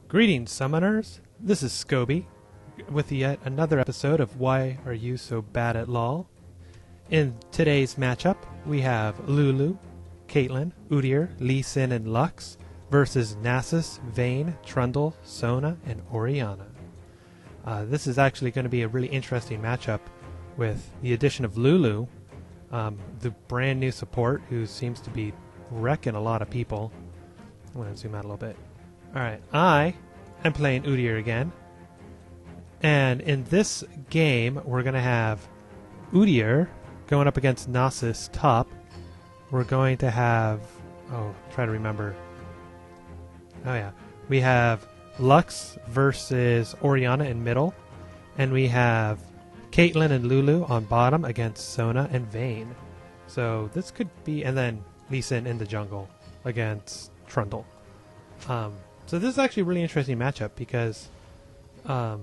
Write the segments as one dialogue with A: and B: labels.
A: Greetings, summoners. This is Scoby with yet another episode of Why Are You So Bad at LoL? In today's matchup, we have Lulu, Caitlyn, Udyr, Lee Sin, and Lux versus Nasus, Vayne, Trundle, Sona, and Orianna. This is actually going to be a really interesting matchup with the addition of Lulu, the brand new support who seems to be wrecking a lot of people. I'm going to zoom out a little bit. Alright, I am playing Udyr again. And in this game, we're going to have Udyr going up against Nasus top. We're going to have... try to remember. Oh yeah. We have Lux versus Orianna in middle. And we have Caitlyn and Lulu on bottom against Sona and Vayne. So this could be... And then Lee Sin in the jungle against Trundle. So this is actually a really interesting matchup because, at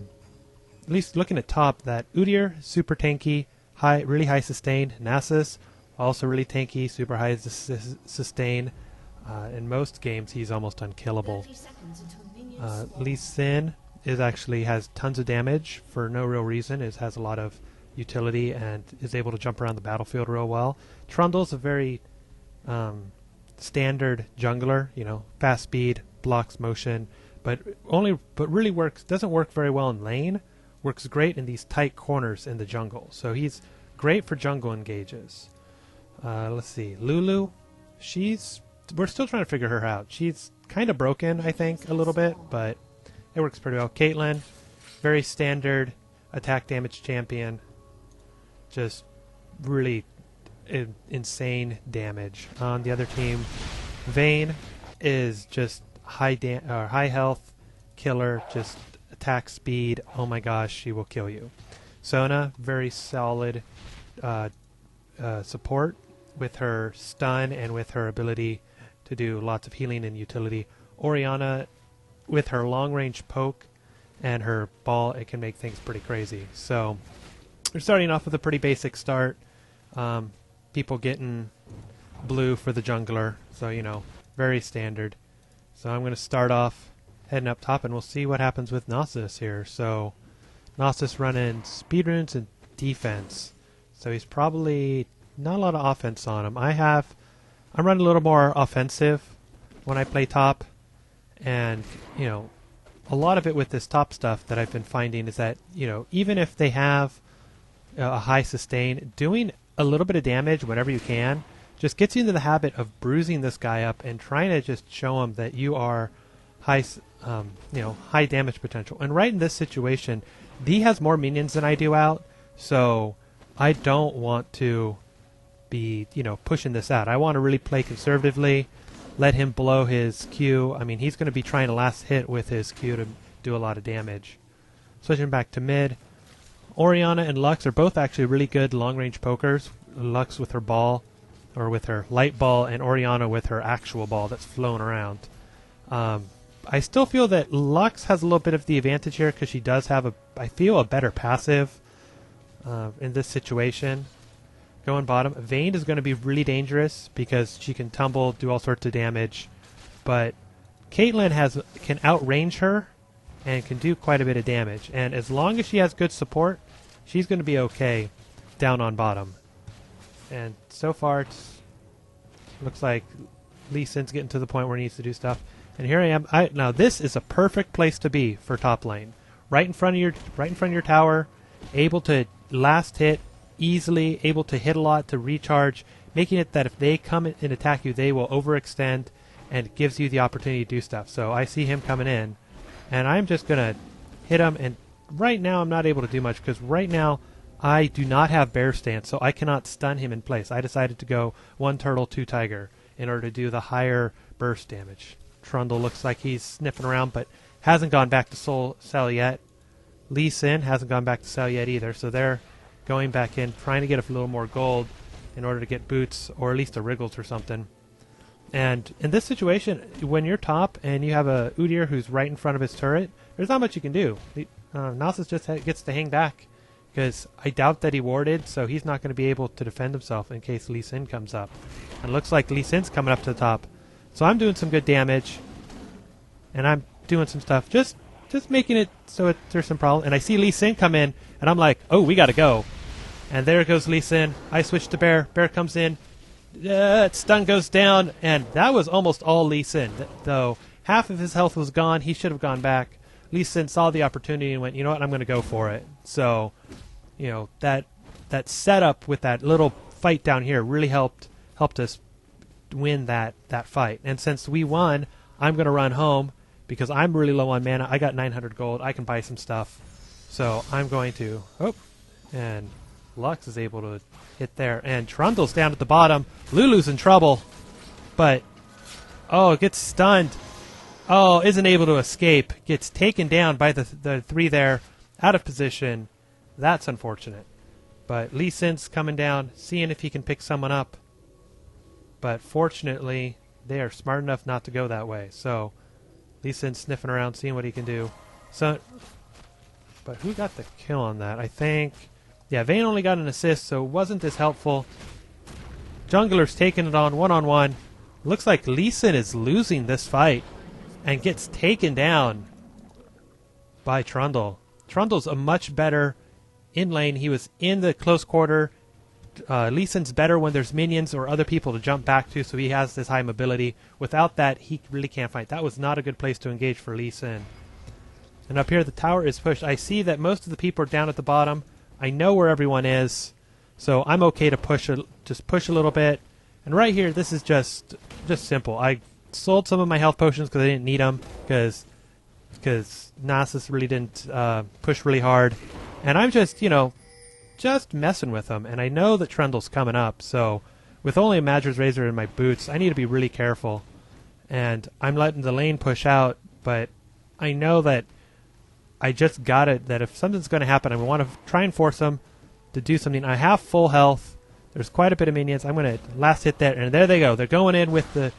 A: least looking at top, that Udyr, super tanky, really high sustain. Nasus, also really tanky, super high sustain. In most games, he's almost unkillable. Lee Sin has tons of damage for no real reason. It has a lot of utility and is able to jump around the battlefield real well. Trundle's a very standard jungler, fast speed, blocks motion, but really doesn't work very well in lane. Works great in these tight corners in the jungle. So he's great for jungle engages. Let's see, Lulu, we're still trying to figure her out. She's kind of broken, I think, a little bit, but it works pretty well. Caitlyn, very standard attack damage champion, just really insane damage. On the other team, Vayne is just high health killer, just attack speed. Oh my gosh, she will kill you. Sona, very solid support with her stun and with her ability to do lots of healing and utility. Orianna, with her long range poke and her ball, it can make things pretty crazy. So we're starting off with a pretty basic start. People getting blue for the jungler, so very standard. So I'm going to start off heading up top, and we'll see what happens with Nasus here. So Nasus running speed runes and defense, so he's probably not a lot of offense on him. I'm running a little more offensive when I play top, and a lot of it with this top stuff that I've been finding is that even if they have a high sustain, doing a little bit of damage whenever you can just gets you into the habit of bruising this guy up and trying to just show him that you are high damage potential. And right in this situation, D has more minions than I do out, so I don't want to be pushing this out. I want to really play conservatively, let him blow his Q. I mean, he's going to be trying to last hit with his Q to do a lot of damage. Switching back to mid, Orianna and Lux are both actually really good long-range pokers. Lux with her ball, or with her light ball, and Orianna with her actual ball that's flowing around. I still feel that Lux has a little bit of the advantage here because she does have a better passive in this situation. Going bottom, Vayne is going to be really dangerous because she can tumble, do all sorts of damage, but Caitlyn can outrange her and can do quite a bit of damage. And as long as she has good support, she's going to be okay down on bottom. And so far, it looks like Lee Sin's getting to the point where he needs to do stuff. And here I am. Now this is a perfect place to be for top lane. Right in front of your tower, able to last hit easily, able to hit a lot to recharge, making it that if they come and attack you, they will overextend, and it gives you the opportunity to do stuff. So I see him coming in, and I'm just going to hit him. And right now I'm not able to do much because right now I do not have bear stance, so I cannot stun him in place. I decided to go 1 turtle, 2 tiger in order to do the higher burst damage. Trundle looks like he's sniffing around, but hasn't gone back to Cell yet. Lee Sin hasn't gone back to Cell yet either, so they're going back in, trying to get a little more gold in order to get boots, or at least a Wriggles or something. And in this situation, when you're top and you have a Udyr who's right in front of his turret, there's not much you can do. Nasus just gets to hang back because I doubt that he warded, so he's not going to be able to defend himself in case Lee Sin comes up. And it looks like Lee Sin's coming up to the top. So I'm doing some good damage, and I'm doing some stuff, just making it so there's some problem. And I see Lee Sin come in, and I'm like, oh, we got to go. And there goes Lee Sin. I switch to Bear. Bear comes in. Stun goes down, and that was almost all Lee Sin. Though half of his health was gone, he should have gone back. Lee Sin saw the opportunity and went, you know what, I'm going to go for it. So, you know, that setup with that little fight down here really helped us win that fight. And since we won, I'm going to run home because I'm really low on mana. I got 900 gold. I can buy some stuff. So I'm going to... Oh, and Lux is able to hit there. And Trundle's down at the bottom. Lulu's in trouble. But, oh, gets stunned. Oh, isn't able to escape. Gets taken down by the three there. Out of position. That's unfortunate. But Lee Sin's coming down, seeing if he can pick someone up. But fortunately, they are smart enough not to go that way. So Lee Sin's sniffing around, seeing what he can do. So, but who got the kill on that? I think, yeah, Vayne only got an assist, so it wasn't as helpful. Jungler's taking it on one-on-one. Looks like Lee Sin is losing this fight and gets taken down by Trundle. Trundle's a much better in lane. He was in the close quarter. Lee Sin's better when there's minions or other people to jump back to, so he has this high mobility. Without that, he really can't fight. That was not a good place to engage for Lee Sin. And up here, the tower is pushed. I see that most of the people are down at the bottom. I know where everyone is, so I'm okay to just push a little bit. And right here, this is just simple. I sold some of my health potions because I didn't need them, because Nasus really didn't push really hard. And I'm just, you know, just messing with them. And I know that Trundle's coming up, so with only a Madra's Razor in my boots, I need to be really careful. And I'm letting the lane push out, but I know that I just got it, that if something's going to happen, I want to try and force them to do something. I have full health. There's quite a bit of minions. I'm going to last hit that, and there they go. They're going in with the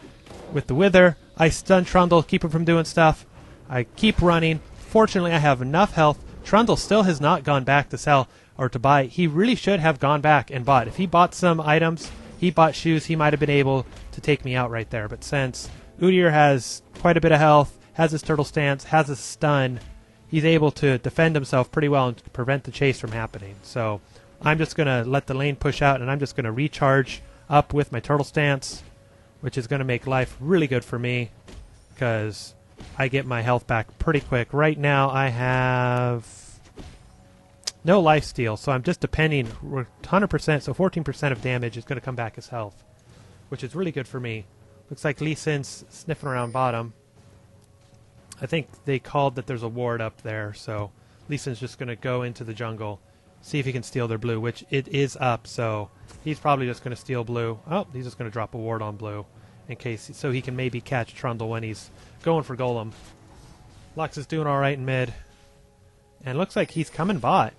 A: Wither. I stun Trundle, keep him from doing stuff. I keep running. Fortunately, I have enough health. Trundle still has not gone back to sell or to buy. He really should have gone back and bought. If he bought some items, he bought shoes, he might have been able to take me out right there. But since Udyr has quite a bit of health, has his turtle stance, has a stun, he's able to defend himself pretty well and prevent the chase from happening. So I'm just going to let the lane push out, and I'm just going to recharge up with my turtle stance, which is going to make life really good for me because I get my health back pretty quick. Right now I have no lifesteal, so I'm just depending 100%, so 14% of damage is going to come back as health, which is really good for me. Looks like Lee Sin's sniffing around bottom. I think they called that there's a ward up there, so Lee Sin's just going to go into the jungle, see if he can steal their blue, which it is up, so he's probably just going to steal blue. Oh, he's just going to drop a ward on blue in case, so he can maybe catch Trundle when he's going for Golem. Lux is doing all right in mid, and looks like he's coming bot.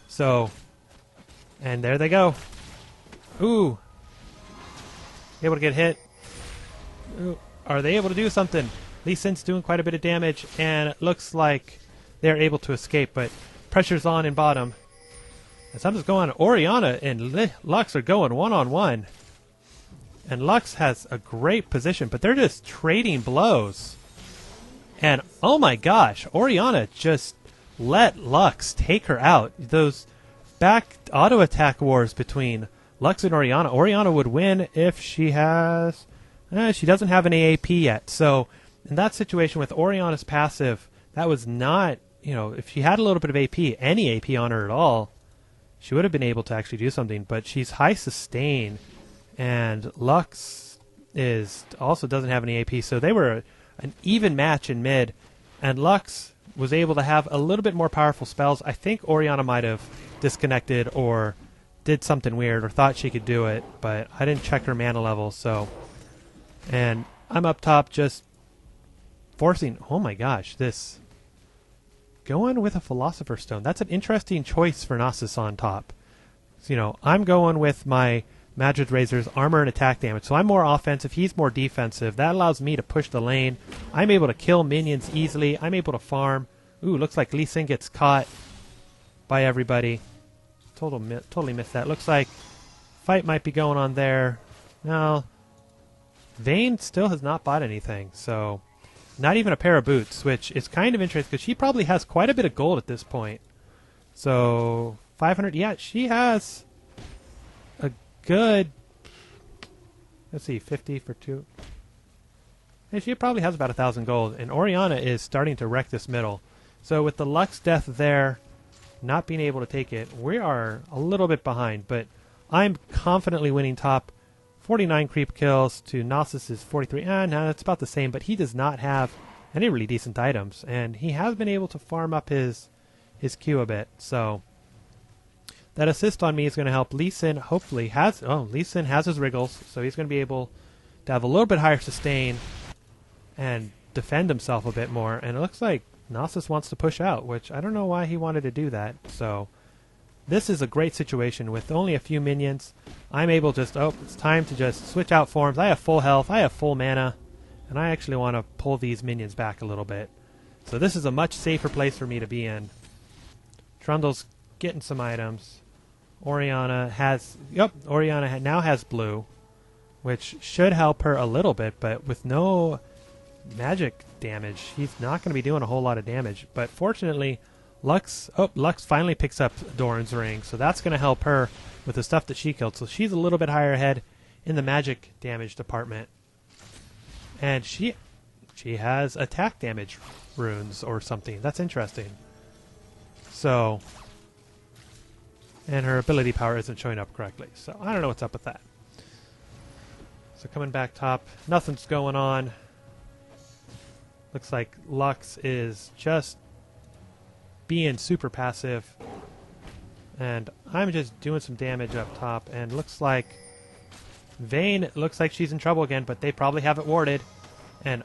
A: So, and there they go. Ooh. Able to get hit. Ooh. Are they able to do something? Lee Sin's doing quite a bit of damage, and it looks like they're able to escape, but pressure's on in bottom. And something's going on. Orianna and Lux are going one-on-one. And Lux has a great position, but they're just trading blows. And, oh my gosh, Orianna just let Lux take her out. Those back auto attack wars between Lux and Orianna. Orianna would win if she has... she doesn't have any AP yet. So in that situation with Orianna's passive, that was not... You know, if she had a little bit of AP, any AP on her at all, she would have been able to actually do something. But she's high sustain, and Lux also doesn't have any AP. So they were an even match in mid, and Lux was able to have a little bit more powerful spells. I think Orianna might have disconnected or did something weird or thought she could do it, but I didn't check her mana level, so... And I'm up top just forcing... Oh my gosh, this... Going with a Philosopher's Stone. That's an interesting choice for Nasus on top. So, you know, I'm going with my Madra's Razor's armor and attack damage, so I'm more offensive, he's more defensive. That allows me to push the lane. I'm able to kill minions easily. I'm able to farm. Ooh, looks like Lee Sin gets caught by everybody. Totally missed that. Looks like fight might be going on there. No. Vayne still has not bought anything, so not even a pair of boots, which is kind of interesting because she probably has quite a bit of gold at this point. So 500, yeah, she has a good, let's see, 50 for 2. And she probably has about 1,000 gold, and Orianna is starting to wreck this middle. So with the Lux death there, not being able to take it, we are a little bit behind, but I'm confidently winning top. 49 creep kills to Nasus' 43. No, it's about the same, but he does not have any really decent items, and he has been able to farm up his Q a bit. So that assist on me is going to help. Lee Sin hopefully has... Oh, Lee Sin has his wriggles, so he's going to be able to have a little bit higher sustain and defend himself a bit more. And it looks like Nasus wants to push out, which I don't know why he wanted to do that. So this is a great situation with only a few minions. I'm able to just, it's time to just switch out forms. I have full health, I have full mana, and I actually want to pull these minions back a little bit. So this is a much safer place for me to be in. Trundle's getting some items. Orianna has, Orianna now has blue, which should help her a little bit, but with no magic damage, she's not going to be doing a whole lot of damage. But fortunately, Lux finally picks up Doran's ring, so that's going to help her with the stuff that she killed. So she's a little bit higher ahead in the magic damage department. And she has attack damage runes or something. That's interesting. So, and her ability power isn't showing up correctly. So I don't know what's up with that. So coming back top, nothing's going on. Looks like Lux is just being super passive, and I'm just doing some damage up top, and looks like Vayne looks like she's in trouble again, but they probably have it warded. And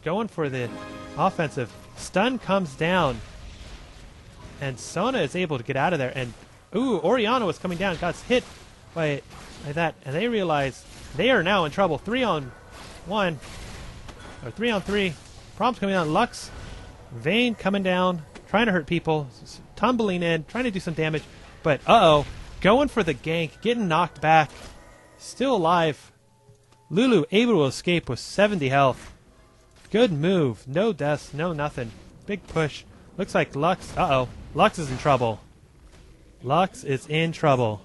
A: going for the offensive. Stun comes down, and Sona is able to get out of there, and Orianna was coming down, got hit by that, and they realize they are now in trouble. 3-on-1 or 3-on-3. Problems coming down. Lux, Vayne coming down, trying to hurt people, tumbling in, trying to do some damage, but going for the gank, getting knocked back, still alive. Lulu able to escape with 70 health. Good move. No deaths, no nothing. Big push. Looks like Lux, Lux is in trouble. Lux is in trouble.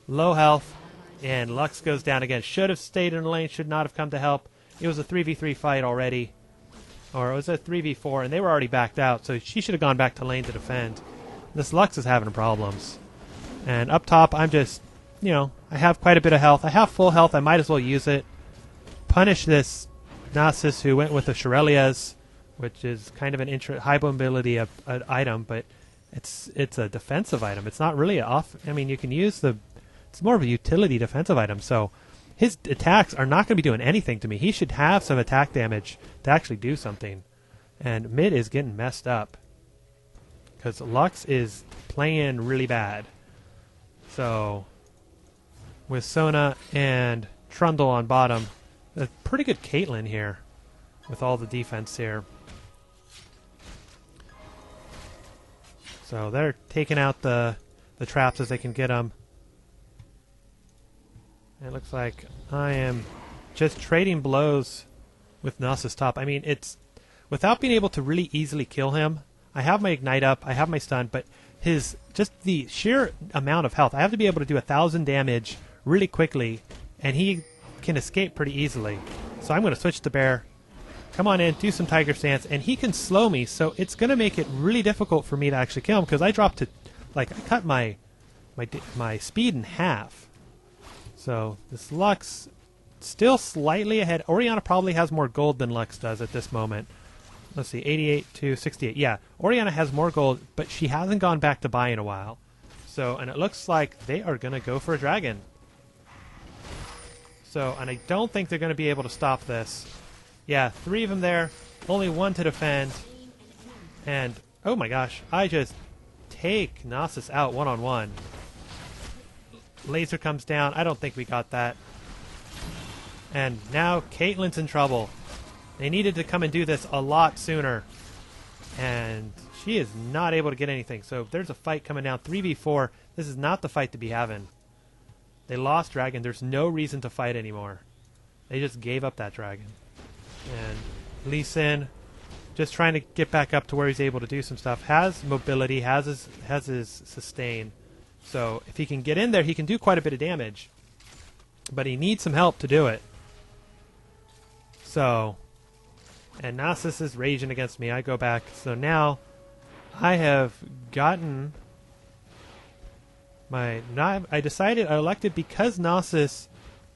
A: Low health, and Lux goes down again. Should have stayed in the lane, should not have come to help. It was a 3v3 fight already. Or it was a 3v4, and they were already backed out, so she should have gone back to lane to defend. This Lux is having problems. And up top, I'm just, I have quite a bit of health. I have full health, I might as well use it. Punish this Nasus who went with the Shirelias, which is kind of an high mobility item, but it's a defensive item. It's not really you can use it's more of a utility defensive item, so his attacks are not going to be doing anything to me. He should have some attack damage to actually do something. And mid is getting messed up because Lux is playing really bad. So with Sona and Trundle on bottom, a pretty good Caitlyn here with all the defense here. So they're taking out the traps as they can get them. It looks like I am just trading blows with Nasus top. I mean, it's without being able to really easily kill him. I have my ignite up, I have my stun, but just the sheer amount of health. I have to be able to do 1,000 damage really quickly, and he can escape pretty easily. So I'm going to switch to Bear, come on in, do some Tiger Stance, and he can slow me, so it's going to make it really difficult for me to actually kill him, because I dropped to, I cut my speed in half. So this Lux still slightly ahead. Orianna probably has more gold than Lux does at this moment. Let's see, 88 to 68. Yeah, Orianna has more gold, but she hasn't gone back to buy in a while. So, and it looks like they are going to go for a dragon. So, and I don't think they're going to be able to stop this. Yeah, 3 of them there, only 1 to defend. And, oh my gosh, I just take Nasus out one-on-one. Laser comes down. I don't think we got that. And now Caitlyn's in trouble. They needed to come and do this a lot sooner. And she is not able to get anything. So there's a fight coming down. 3v4. This is not the fight to be having. They lost dragon. There's no reason to fight anymore. They just gave up that dragon. And Lee Sin, just trying to get back up to where he's able to do some stuff. Has mobility, has his sustain. So if he can get in there, he can do quite a bit of damage. But he needs some help to do it. So, and Nasus is raging against me. I go back. So now I have gotten my... I elected, because Nasus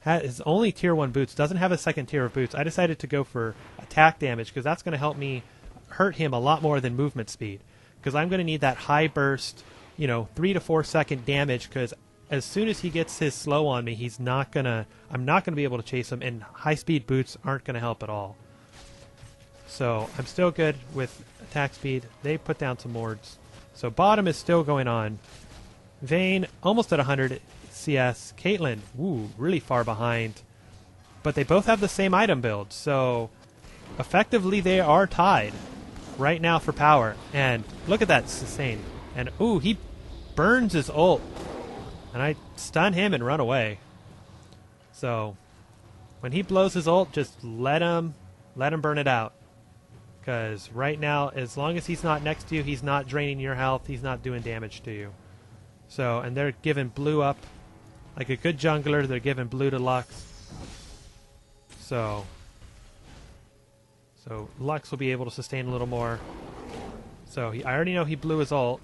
A: has only tier 1 boots, doesn't have a second tier of boots, I decided to go for attack damage, because that's going to help me hurt him a lot more than movement speed. Because I'm going to need that high burst, 3 to 4 second damage, because as soon as he gets his slow on me, I'm not going to be able to chase him, and high speed boots aren't going to help at all. So I'm still good with attack speed. They put down some wards. So bottom is still going on. Vayne almost at 100 CS. Caitlyn, really far behind. But they both have the same item build, so effectively they are tied right now for power. And look at that sustain. And he burns his ult. And I stun him and run away. So when he blows his ult, just let him burn it out. Because right now, as long as he's not next to you, he's not draining your health, he's not doing damage to you. So, and they're giving blue up. Like a good jungler, they're giving blue to Lux. So Lux will be able to sustain a little more. So I already know he blew his ult.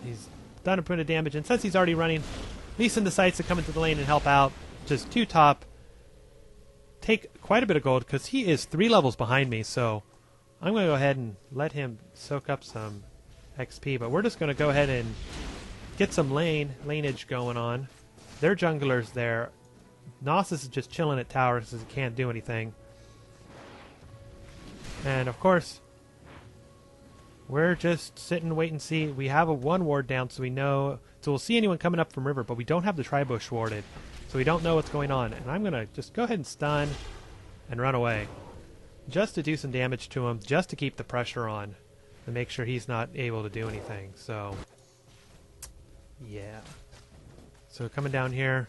A: He's done a bit of damage, and since he's already running, Lee Sin decides to come into the lane and help out. Just 2 top. Take quite a bit of gold, because he is 3 levels behind me, so I'm going to go ahead and let him soak up some XP, but we're just going to go ahead and get some laneage going on. Their jungler's there. Nasus is just chilling at towers because he can't do anything. And of course, we're just sitting, wait and see. We have a 1 ward down, so we know. So we'll see anyone coming up from river, but we don't have the tri-bush warded, so we don't know what's going on. And I'm going to just go ahead and stun and run away, just to do some damage to him, just to keep the pressure on and make sure he's not able to do anything. So yeah. So coming down here,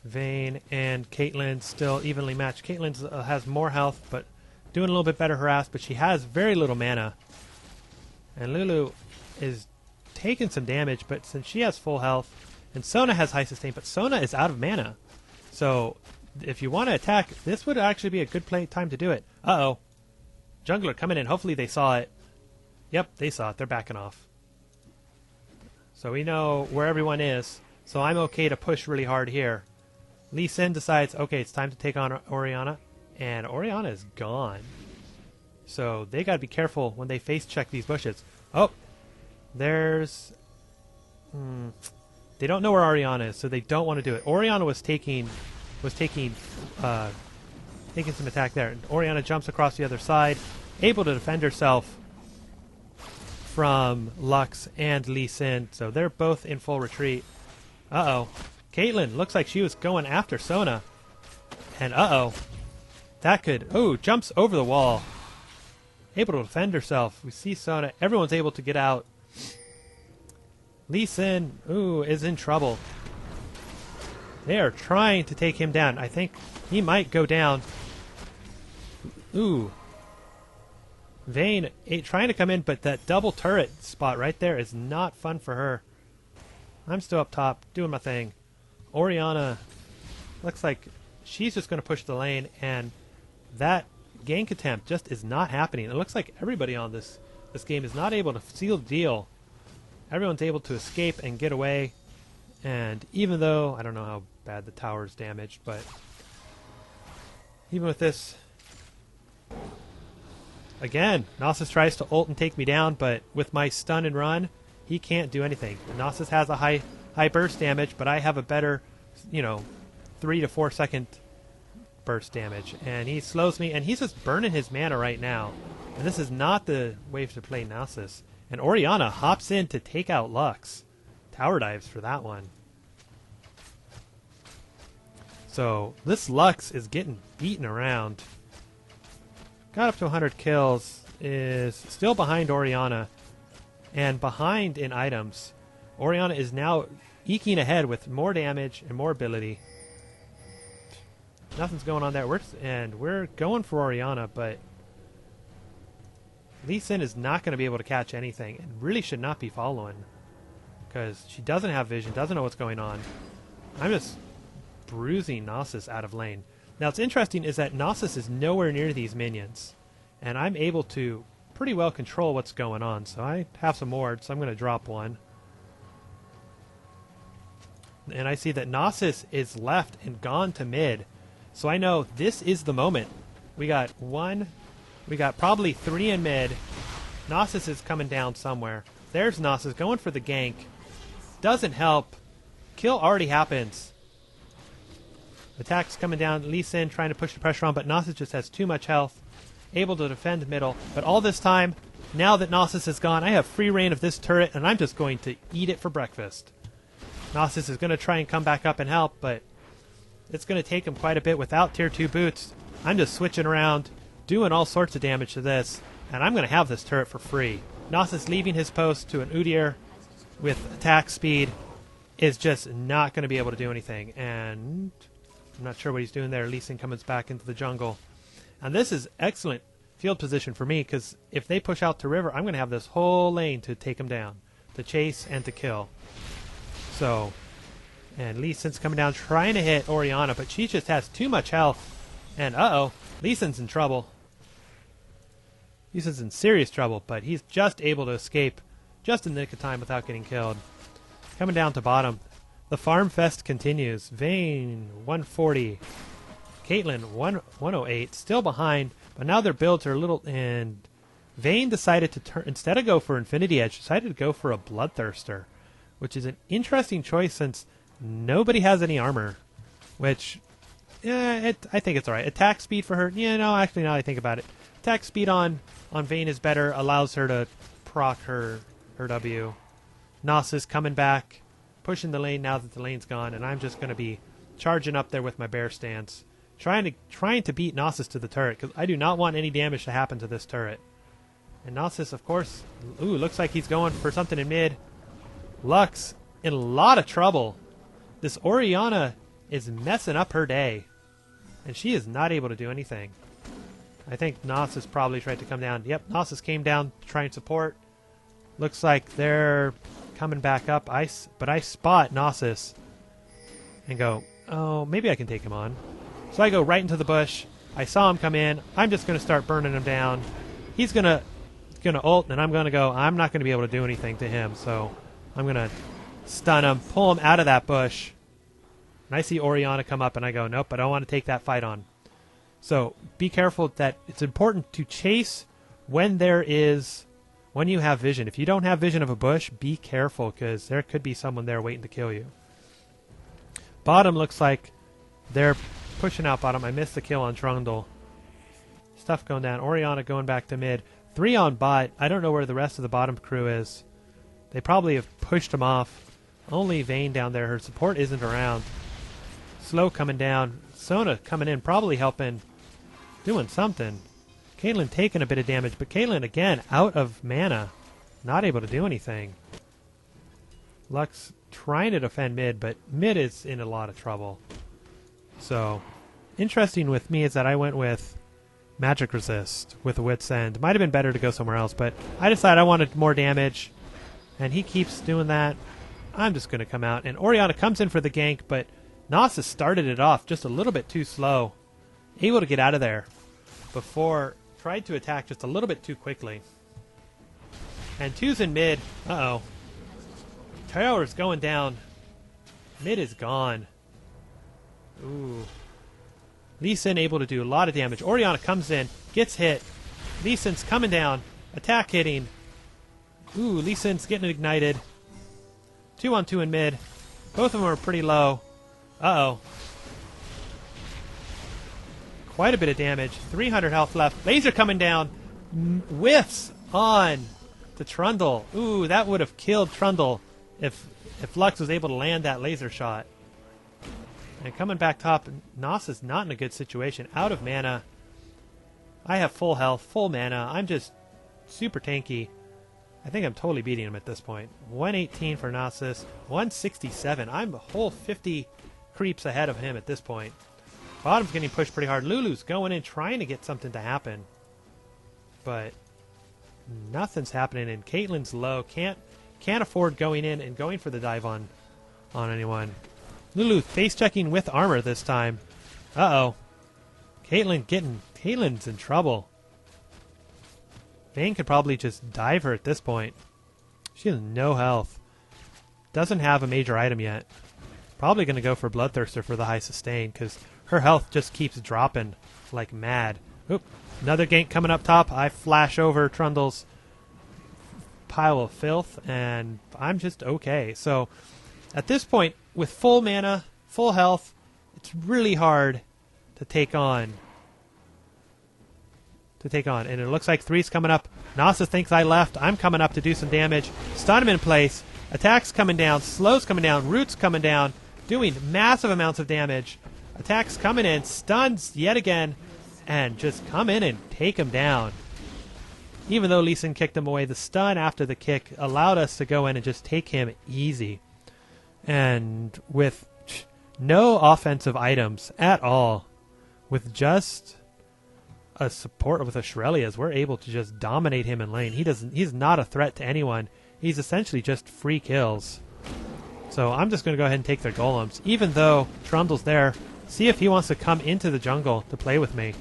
A: Vayne and Caitlyn still evenly matched. Caitlyn has more health, but doing a little bit better harass, but she has very little mana. And Lulu is taking some damage, but since she has full health, and Sona has high sustain, but Sona is out of mana. So if you want to attack, this would actually be a good time to do it. Uh-oh. Jungler coming in. Hopefully they saw it. Yep, they saw it. They're backing off. So we know where everyone is, so I'm okay to push really hard here. Lee Sin decides, okay, it's time to take on Orianna, and Orianna is gone. So they got to be careful when they face check these bushes. Oh, there's... They don't know where Orianna is, so they don't want to do it. Orianna was taking some attack there. And Orianna jumps across the other side, able to defend herself from Lux and Lee Sin, so they're both in full retreat. Uh-oh. Caitlyn looks like she was going after Sona. And uh-oh. That could... jumps over the wall. Able to defend herself. We see Sona. Everyone's able to get out. Lee Sin, is in trouble. They are trying to take him down. I think he might go down. Vayne trying to come in, but that double turret spot right there is not fun for her. I'm still up top, doing my thing. Orianna looks like she's just going to push the lane, and that gank attempt just is not happening. It looks like everybody on this game is not able to seal the deal. Everyone's able to escape and get away, and even though, I don't know how bad the tower's damaged, but even with this... Again, Nasus tries to ult and take me down, but with my stun and run, he can't do anything. Nasus has a high burst damage, but I have a better, 3 to 4 second burst damage. And he slows me, and he's just burning his mana right now. And this is not the wave to play Nasus. And Orianna hops in to take out Lux. Tower dives for that one. So this Lux is getting beaten around. Got up to 100 kills, is still behind Orianna, and behind in items. Orianna is now eking ahead with more damage and more ability. Nothing's going on there. We're going for Orianna, but Lee Sin is not going to be able to catch anything and really should not be following because she doesn't have vision, doesn't know what's going on. I'm just bruising Nasus out of lane. Now, what's interesting is that Nasus is nowhere near these minions, and I'm able to pretty well control what's going on. So I have some wards, so I'm going to drop one. And I see that Nasus is left and gone to mid. So I know this is the moment. We got probably 3 in mid. Nasus is coming down somewhere. There's Nasus going for the gank. Doesn't help. Kill already happens. Attack's coming down. Lee Sin trying to push the pressure on, but Nasus just has too much health. Able to defend middle. But all this time, now that Nasus is gone, I have free reign of this turret, and I'm just going to eat it for breakfast. Nasus is going to try and come back up and help, but it's going to take him quite a bit without tier 2 boots. I'm just switching around, doing all sorts of damage to this, and I'm going to have this turret for free. Nasus leaving his post to an Udyr with attack speed is just not going to be able to do anything, and I'm not sure what he's doing there. Lee Sin comes back into the jungle. And this is excellent field position for me, because if they push out to river, I'm going to have this whole lane to take him down, to chase and to kill. So, and Lee Sin's coming down trying to hit Orianna, but she just has too much health. And uh-oh, Lee Sin's in trouble. Lee Sin's in serious trouble, but he's just able to escape just in the nick of time without getting killed. Coming down to bottom. The farm fest continues. Vayne, 140. Caitlyn, 108. Still behind, but now their builds are a little... And Vayne decided to turn... Instead of go for Infinity Edge, decided to go for a Bloodthirster, which is an interesting choice since nobody has any armor. Which, I think it's alright. Attack speed for her... Yeah, no, actually, now I think about it. Attack speed on Vayne is better. Allows her to proc her W. Nasus coming back. Pushing the lane now that the lane's gone, and I'm just going to be charging up there with my bear stance, trying to beat Nasus to the turret, because I do not want any damage to happen to this turret. And Nasus, of course, looks like he's going for something in mid. Lux in a lot of trouble. This Orianna is messing up her day, and she is not able to do anything. I think Nasus probably tried to come down. Yep, Nasus came down to try and support. Looks like they're coming back up, but I spot Nasus and go, oh, maybe I can take him on. So I go right into the bush. I saw him come in. I'm just going to start burning him down. He's gonna ult, and I'm going to go, I'm not going to be able to do anything to him, so I'm going to stun him, pull him out of that bush. And I see Orianna come up, and I go, nope, I don't want to take that fight on. So be careful that it's important to chase when you have vision. If you don't have vision of a bush, be careful, because there could be someone there waiting to kill you. Bottom looks like they're pushing out bottom. I missed the kill on Trundle. Stuff going down. Orianna going back to mid. 3 on bot. I don't know where the rest of the bottom crew is. They probably have pushed them off. Only Vayne down there. Her support isn't around. Slow coming down. Sona coming in, probably helping. Doing something. Caitlyn taking a bit of damage, but Caitlyn, again, out of mana. Not able to do anything. Lux trying to defend mid, but mid is in a lot of trouble. So, interesting with me is that I went with Magic Resist with a Wit's End. Might have been better to go somewhere else, but I decided I wanted more damage, and he keeps doing that. I'm just going to come out, and Orianna comes in for the gank, but Nasus started it off just a little bit too slow. Able to get out of there before... Tried to attack just a little bit too quickly. And 2's in mid. Uh-oh. Tower's going down. Mid is gone. Ooh. Lee Sin able to do a lot of damage. Orianna comes in, gets hit. Lee Sin's coming down. Attack hitting. Ooh, Lee Sin's getting ignited. 2 on 2 in mid. Both of them are pretty low. Uh-oh. Quite a bit of damage. 300 health left. Laser coming down. Whiffs on the Trundle. Ooh, that would have killed Trundle if Lux was able to land that laser shot. And coming back top, Nasus is not in a good situation. Out of mana. I have full health, full mana. I'm just super tanky. I think I'm totally beating him at this point. 118 for Nasus. 167. I'm a whole 50 creeps ahead of him at this point. Bottom's getting pushed pretty hard. Lulu's going in trying to get something to happen. But nothing's happening, and Caitlyn's low. Can't afford going in and going for the dive on anyone. Lulu face checking with armor this time. Uh-oh. Caitlyn's in trouble. Vayne could probably just dive her at this point. She has no health. Doesn't have a major item yet. Probably going to go for Bloodthirster for the high sustain, because her health just keeps dropping like mad. Oop. Another gank coming up top. I flash over Trundle's pile of filth, and I'm just okay. So, at this point, with full mana, full health, it's really hard to take on. And it looks like 3's coming up. Nasus thinks I left. I'm coming up to do some damage. Stun him in place. Attacks coming down. Slows coming down. Roots coming down. Doing massive amounts of damage. Attacks coming in. Stuns yet again. And just come in and take him down. Even though Lee Sin kicked him away, the stun after the kick allowed us to go in and just take him easy. And with no offensive items at all, with just a support with a Shurelya's, we're able to just dominate him in lane. He's not a threat to anyone. He's essentially just free kills. So I'm just going to go ahead and take their golems, even though Trundle's there. See if he wants to come into the jungle to play with me.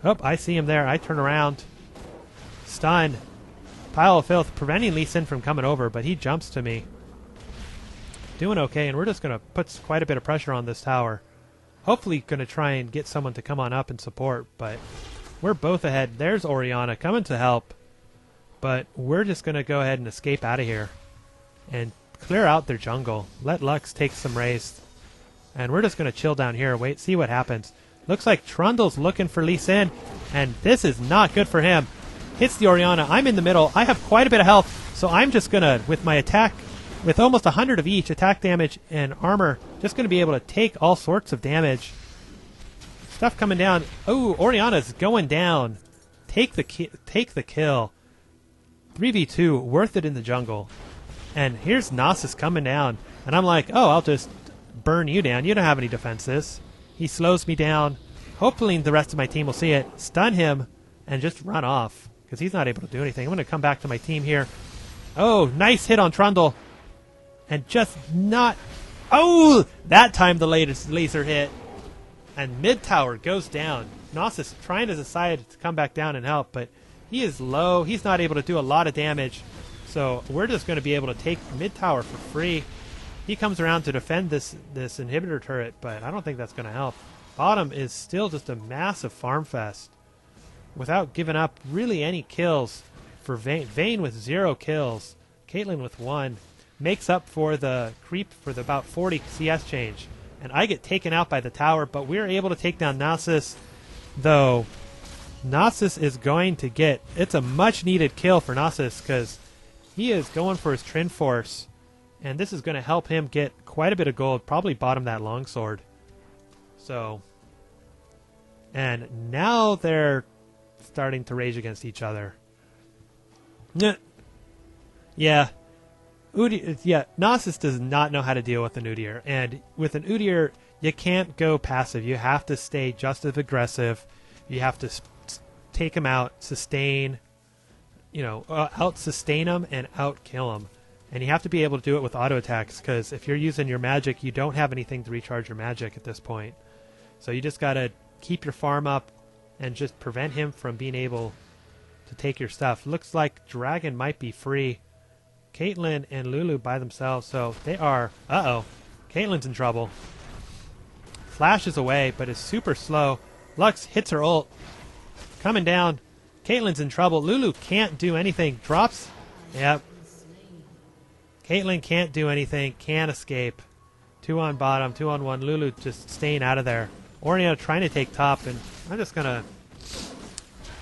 A: Oh, I see him there. I turn around. Stun. Pile of filth, preventing Lee Sin from coming over, but he jumps to me. Doing okay, and we're just going to put quite a bit of pressure on this tower. Hopefully going to try and get someone to come on up and support, but we're both ahead. There's Orianna coming to help, but we're just going to go ahead and escape out of here and clear out their jungle. Let Lux take some race, and we're just going to chill down here, wait, see what happens. Looks like Trundle's looking for Lee Sin, and this is not good for him. Hits the Orianna. I'm in the middle. I have quite a bit of health, so I'm just going to, with my attack, with almost 100 of each, attack damage and armor, just going to be able to take all sorts of damage. Stuff coming down. Oh, Orianna's going down. Take the kill. 3v2, worth it in the jungle. And here's Nasus coming down. And I'm like, oh, I'll just burn you down. You don't have any defenses. He slows me down. Hopefully the rest of my team will see it, stun him, and just run off, because he's not able to do anything. I'm going to come back to my team here. Oh, nice hit on Trundle. And just not... Oh! That time the latest laser hit. And mid tower goes down. Nasus trying to decide to come back down and help, but he is low. He's not able to do a lot of damage. So we're just going to be able to take mid tower for free. He comes around to defend this inhibitor turret, but I don't think that's going to help. Bottom is still just a massive farm fest without giving up really any kills for Vayne. Vayne with 0 kills. Caitlyn with 1. Makes up for the creep for the about 40 CS change. And I get taken out by the tower, but we're able to take down Nasus, though Nasus is going to get... It's a much-needed kill for Nasus, because he is going for his Trin Force, and this is going to help him get quite a bit of gold, probably bottom that longsword. So, and now they're starting to rage against each other. Yeah. Nasus does not know how to deal with an Udyr, and with an Udyr, you can't go passive. You have to stay just as aggressive. You have to take him out, sustain, out-sustain him and out-kill him. And you have to be able to do it with auto attacks, because if you're using your magic, you don't have anything to recharge your magic at this point. So you just got to keep your farm up and just prevent him from being able to take your stuff. Looks like Dragon might be free. Caitlyn and Lulu by themselves, so they are... Uh-oh. Caitlyn's in trouble. Flashes away, but is super slow. Lux hits her ult. Coming down. Caitlyn's in trouble. Lulu can't do anything. Drops. Yep. Caitlyn can't do anything. Can't escape. 2 on bottom, 2 on 1. Lulu just staying out of there. Orianna trying to take top, and I'm just going to...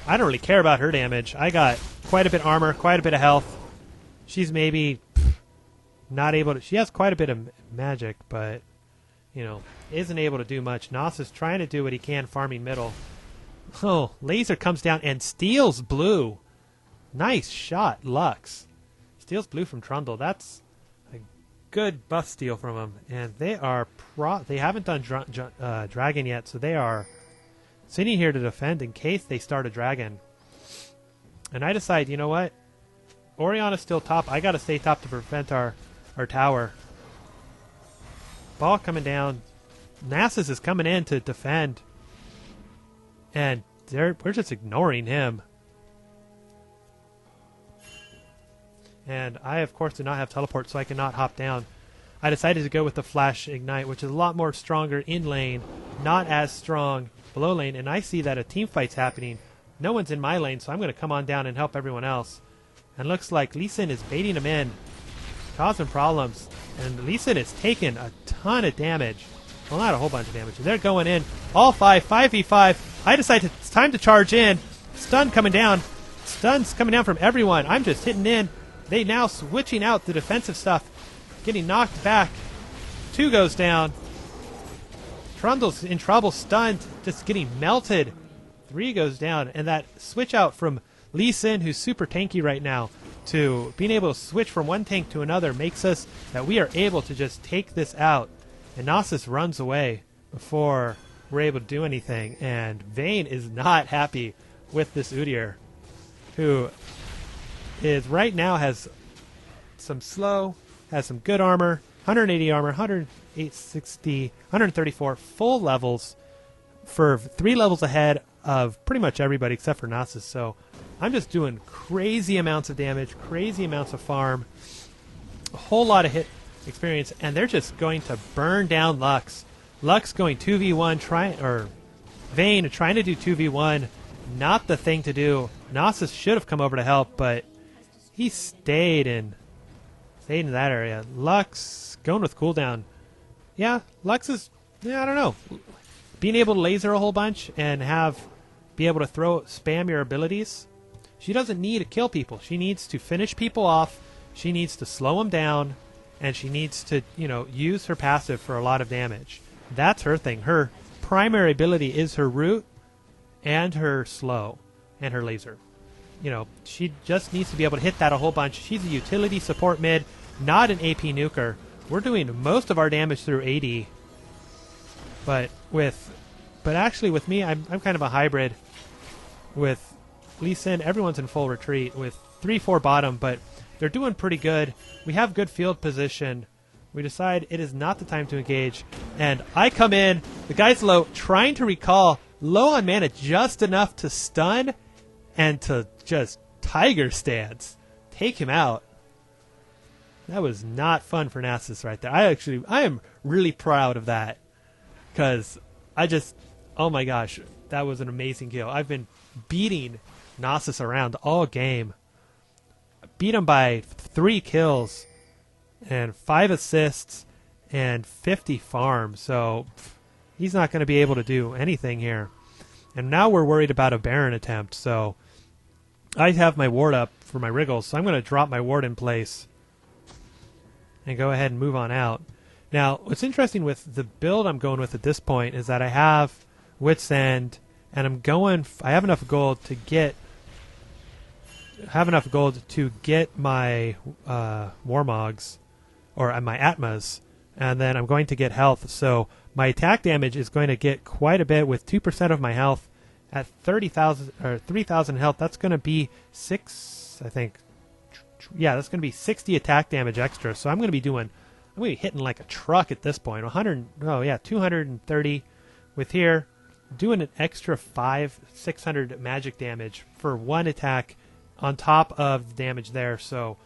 A: I don't really care about her damage. I got quite a bit of armor, quite a bit of health. She's maybe not able to... She has quite a bit of magic, but, isn't able to do much. Nasus trying to do what he can, farming middle. Oh, laser comes down and steals blue. Nice shot, Lux. Steals blue from Trundle. That's a good buff steal from them, and they are they haven't done dragon yet, so they are sitting here to defend in case they start a dragon. And I decide, you know what? Oriana's still top. I got to stay top to prevent our tower. Ball coming down. Nasus is coming in to defend, and we're just ignoring him. And I, of course, do not have teleport, so I cannot hop down. I decided to go with the Flash Ignite, which is a lot more stronger in lane, not as strong below lane. And I see that a team fight's happening. No one's in my lane, so I'm going to come on down and help everyone else. And looks like Lee Sin is baiting him in, causing problems. And Lee Sin is taking a ton of damage. Well, not a whole bunch of damage. And they're going in. All 5v5. I decide it's time to charge in. Stun coming down. Stun's coming down from everyone. I'm just hitting in. They now switching out the defensive stuff. Getting knocked back. 2 goes down. Trundle's in trouble. Stunned. Just getting melted. 3 goes down. And that switch out from Lee Sin, who's super tanky right now, to being able to switch from one tank to another makes us that we are able to just take this out. And Nasus runs away before we're able to do anything. And Vayne is not happy with this Udyr, who is right now has some slow, has some good armor, 180 armor, 160, 134 full levels for 3 levels ahead of pretty much everybody except for Nasus. So I'm just doing crazy amounts of damage, crazy amounts of farm, a whole lot of hit experience, and they're just going to burn down Lux. Lux going 2v1, or Vayne trying to do 2v1, not the thing to do. Nasus should have come over to help, but he stayed in that area. Lux going with cooldown. Yeah, Lux is, I don't know. Being able to laser a whole bunch and be able to spam your abilities. She doesn't need to kill people. She needs to finish people off. She needs to slow them down, and she needs to, use her passive for a lot of damage. That's her thing. Her primary ability is her root and her slow and her laser. She just needs to be able to hit that a whole bunch. She's a utility support mid, not an AP nuker. We're doing most of our damage through AD. But actually with me, I'm kind of a hybrid. With Lee Sin, everyone's in full retreat with 3-4 bottom, but they're doing pretty good. We have good field position. We decide it is not the time to engage, and I come in. The guy's low, trying to recall, low on mana, just enough to stun and to just tiger stance, take him out. That was not fun for Nasus right there. I am really proud of that, because oh my gosh, that was an amazing kill. I've been beating Nasus around all game. Beat him by 3 kills and 5 assists and 50 farm. So he's not going to be able to do anything here. And now we're worried about a Baron attempt. So I have my ward up for my Wriggles, so I'm going to drop my ward in place and go ahead and move on out. Now, what's interesting with the build I'm going with at this point is that I have Wit's End, and I have enough gold to get my Warmogs, or my Atmas, and then I'm going to get health. So my attack damage is going to get quite a bit with 2% of my health at 30,000 or 3,000 health. That's going to be 6, I think. Yeah, that's going to be 60 attack damage extra. So I'm going to be hitting like a truck at this point. 230 with here, doing an extra 600 magic damage for 1 attack on top of the damage there. So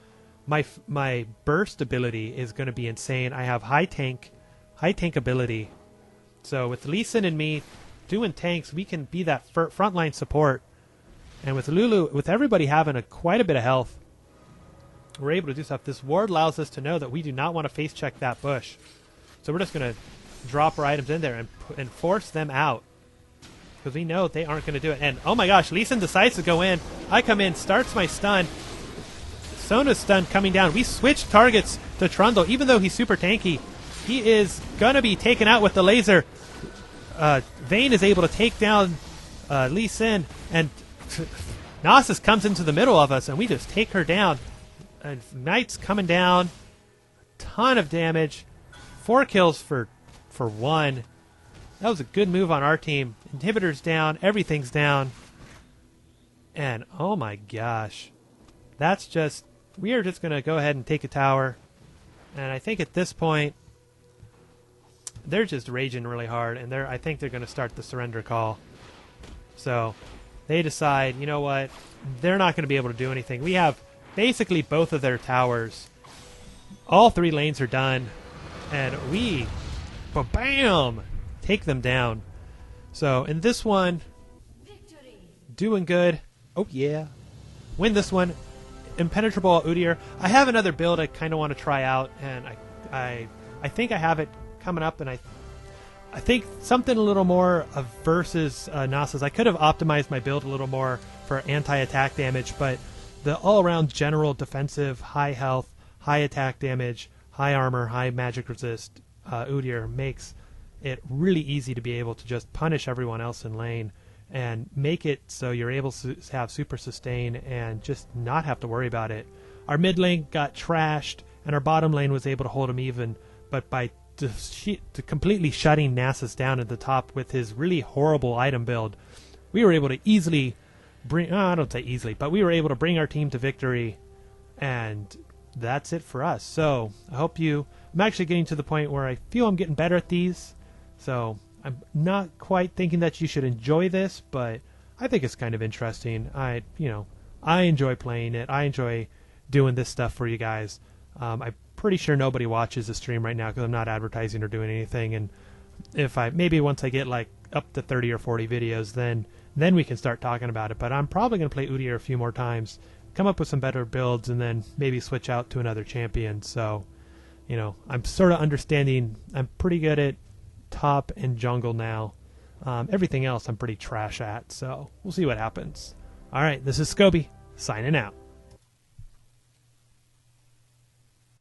A: my burst ability is going to be insane. I have high tank ability. So with Lee Sin and me doing tanks, we can be that frontline support. And with Lulu, with everybody having quite a bit of health, we're able to do stuff. This ward allows us to know that we do not want to face check that bush. So we're just going to drop our items in there and force them out, because we know they aren't going to do it. And oh my gosh, Lee Sin decides to go in. I come in, starts my stun. Sona's stun coming down. We switch targets to Trundle. Even though he's super tanky, he is going to be taken out with the laser. Vayne is able to take down Lee Sin, and Nasus comes into the middle of us, and we just take her down. And Knight's coming down. ton of damage. 4 kills for 1. That was a good move on our team. Inhibitor's down. Everything's down. And oh my gosh. That's just... We are just going to go ahead and take a tower. And I think at this point, they're just raging really hard. And I think they're going to start the surrender call. So they decide, you know what? They're not going to be able to do anything. We have basically both of their towers. All 3 lanes are done. And we, bam, take them down. So in this one, doing good. Oh yeah. Win this one. Impenetrable Udyr. I have another build I kind of want to try out, and I think I have it coming up, and I think something a little more versus Nasus. I could have optimized my build a little more for anti-attack damage, but the all-around general defensive, high health, high attack damage, high armor, high magic resist Udyr makes it really easy to be able to just punish everyone else in lane and make it so you're able to have super sustain and just not have to worry about it. Our mid lane got trashed, and our bottom lane was able to hold him even, but by completely shutting Nasus down at the top with his really horrible item build, we were able to easily bring... I don't say easily, but we were able to bring our team to victory, and that's it for us. So I hope you... I'm actually getting to the point where I feel I'm getting better at these, so I'm not quite thinking that you should enjoy this, but I think it's kind of interesting. I enjoy playing it. I enjoy doing this stuff for you guys. I'm pretty sure nobody watches the stream right now because I'm not advertising or doing anything. And if maybe once I get like up to 30 or 40 videos, then we can start talking about it. But I'm probably going to play Udyr a few more times, come up with some better builds, and then maybe switch out to another champion. So, I'm sort of understanding. I'm pretty good at top and jungle now. Everything else I'm pretty trash at, so we'll see what happens. Alright, this is Scobie, signing out.